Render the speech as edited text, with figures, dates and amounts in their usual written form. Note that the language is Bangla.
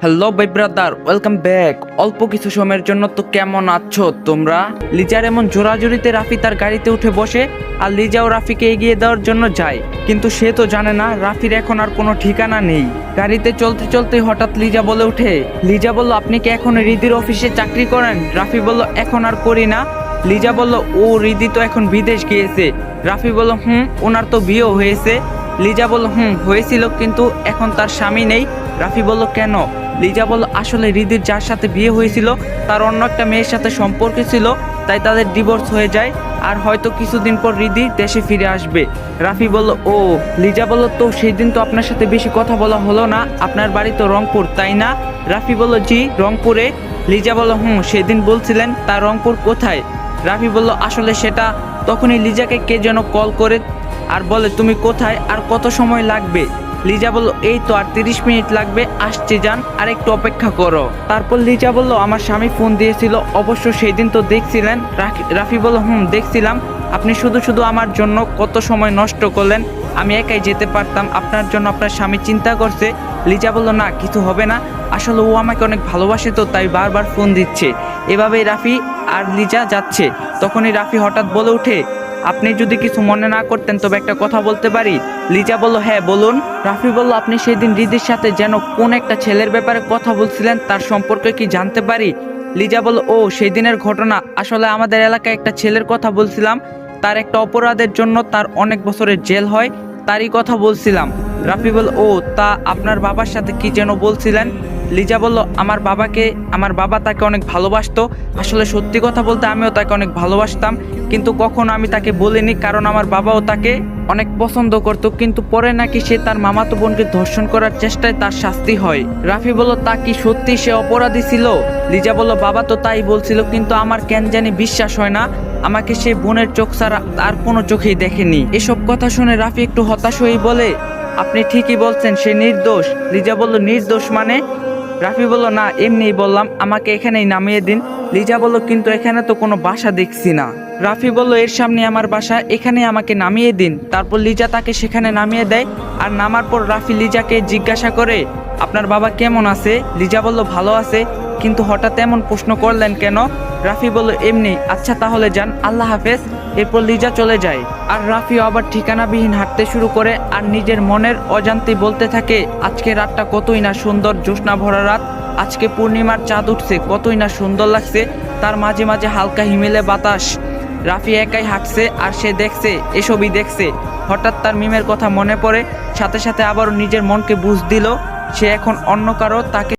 হ্যালো ভাই ব্রাদার, ওয়েলকাম ব্যাক। অল্প কিছু সময়ের জন্য তো কেমন আছো তোমরা? লিজার এমন জোরাজুরিতে রাফি তার গাড়িতে উঠে বসে আর লিজাও রাফিকে এগিয়ে দেওয়ার জন্য যায়, কিন্তু সে তো জানে না রাফির এখন আর কোনো ঠিকানা নেই। গাড়িতে চলতে চলতে হঠাৎ লিজা বলে ওঠে, লিজা বলল, আপনি কি এখন রিদির অফিসে চাকরি করেন? রাফি বলল, এখন আর করি না। লিজা বলল, ও রিদি তো এখন বিদেশ গিয়েছে। রাফি বলল, ওনার তো বিয়েও হয়েছে। লিজা বলল, হয়েছিল, কিন্তু এখন তার স্বামী নেই। রাফি বলল, কেন? লিজা বলল, আসলে রিদির যার সাথে বিয়ে হয়েছিল তার অন্য একটা মেয়ের সাথে সম্পর্ক ছিল, তাই তাদের ডিভোর্স হয়ে যায়, আর হয়তো কিছুদিন পর রিদি দেশে ফিরে আসবে। রাফি বলল, ও। লিজা বলল, তো সেই দিন তো আপনার সাথে বেশি কথা বলা হলো না, আপনার বাড়ি তো রংপুর, তাই না? রাফি বলল, জি, রংপুরে। লিজা বলল, সেদিন বলছিলেন, তার রংপুর কোথায়? রাফি বলল, আসলে সেটা। তখনই লিজাকে কে যেন কল করে আর বলে, তুমি কোথায় আর কত সময় লাগবে? লিজা বলল, এই তো আর 30 মিনিট লাগবে, আসছে, যান, আর একটু অপেক্ষা করো। তারপর লিজা বলল, আমার স্বামী ফোন দিয়েছিল, অবশ্য সেই দিন তো দেখছিলেন। রাফি বলল, দেখছিলাম। আপনি শুধু শুধু আমার জন্য কত সময় নষ্ট করলেন, আমি একাই যেতে পারতাম, আপনার জন্য আপনার স্বামী চিন্তা করছে। লিজা বলল, না, কিছু হবে না, আসলে ও আমাকে অনেক ভালোবাসে, তো তাই বারবার ফোন দিচ্ছে। এভাবেই রাফি আর লিজা যাচ্ছে। তখনই রাফি হঠাৎ বলে ওঠে, আপনি যদি কিছু মনে না করতেন তবে একটা কথা বলতে পারি? লিজা বলল, হ্যাঁ বলুন। রাফি বলল, আপনি সেদিন রিদির সাথে যেন কোন একটা ছেলের ব্যাপারে কথা বলছিলেন, তার সম্পর্কে কি জানতে পারি? লিজা বলল, ও, সেই দিনের ঘটনা। আসলে আমাদের এলাকায় একটা ছেলের কথা বলছিলাম, তার একটা অপরাধের জন্য তার অনেক বছরের জেল হয়, তারই কথা বলছিলাম। রাফি বলল, ও, তা আপনার বাবার সাথে কি যেন বলছিলেন? লিজা বলল, আমার বাবা তাকে অনেক ভালোবাসতো। আসলে সত্যি কথা বলতে আমিও তাকে অনেক ভালোবাসতাম, কিন্তু কখনো আমি তাকে বলিনি, কারণ আমার বাবাও তাকে অনেক পছন্দ করত, কিন্তু পরে নাকি সে তার মামাতো বোনকে ধর্ষণ করার চেষ্টায় তার শাস্তি হয়। রাফি বলল, তা কি সত্যি সে অপরাধী ছিল? লিজা বলল, বাবা তো তাই বলছিল, কিন্তু আমার কেন জানি বিশ্বাস হয় না, আমাকে সে বোনের চোখ ছাড়া আর কোনো চোখেই দেখেনি। এসব কথা শুনে রাফি একটু হতাশ হয়ে বলে, আপনি ঠিকই বলছেন, সে নির্দোষ। লিজা বলল, নির্দোষ মানে? রাফি বলল, না, এমনিই বললাম, আমাকে এখানেই নামিয়ে দিন। লিজা বলল, কিন্তু এখানে তো কোনো বাসা দেখছি না। রাফি বলল, এর সামনে আমার বাসা, এখানে আমাকে নামিয়ে দিন। তারপর লিজা তাকে সেখানে নামিয়ে দেয়, আর নামার পর রাফি লিজাকে জিজ্ঞাসা করে, আপনার বাবা কেমন আছে? লিজা বলল, ভালো আছে, কিন্তু হঠাৎ এমন প্রশ্ন করলেন কেন? রাফি বলল, এমনি। আচ্ছা, তাহলে যান, আল্লাহ হাফেজ। এরপর লিজা চলে যায়, আর রাফিও আবার ঠিকানাবিহীন হাঁটতে শুরু করে, আর নিজের মনের অজান্তে বলতে থাকে, আজকে রাতটা কতই না সুন্দর, জ্যোৎস্না ভরা রাত, আজকে পূর্ণিমার চাঁদ উঠছে, কতই না সুন্দর লাগছে, তার মাঝে মাঝে হালকা হিমেলে বাতাস। রাফি একাই হাঁটছে, আর সে দেখছে, এসবই দেখছে। হঠাৎ তার মিমের কথা মনে পড়ে, সাথে সাথে আবারও নিজের মনকে বুঝ দিল সে এখন অন্য কারো তাকে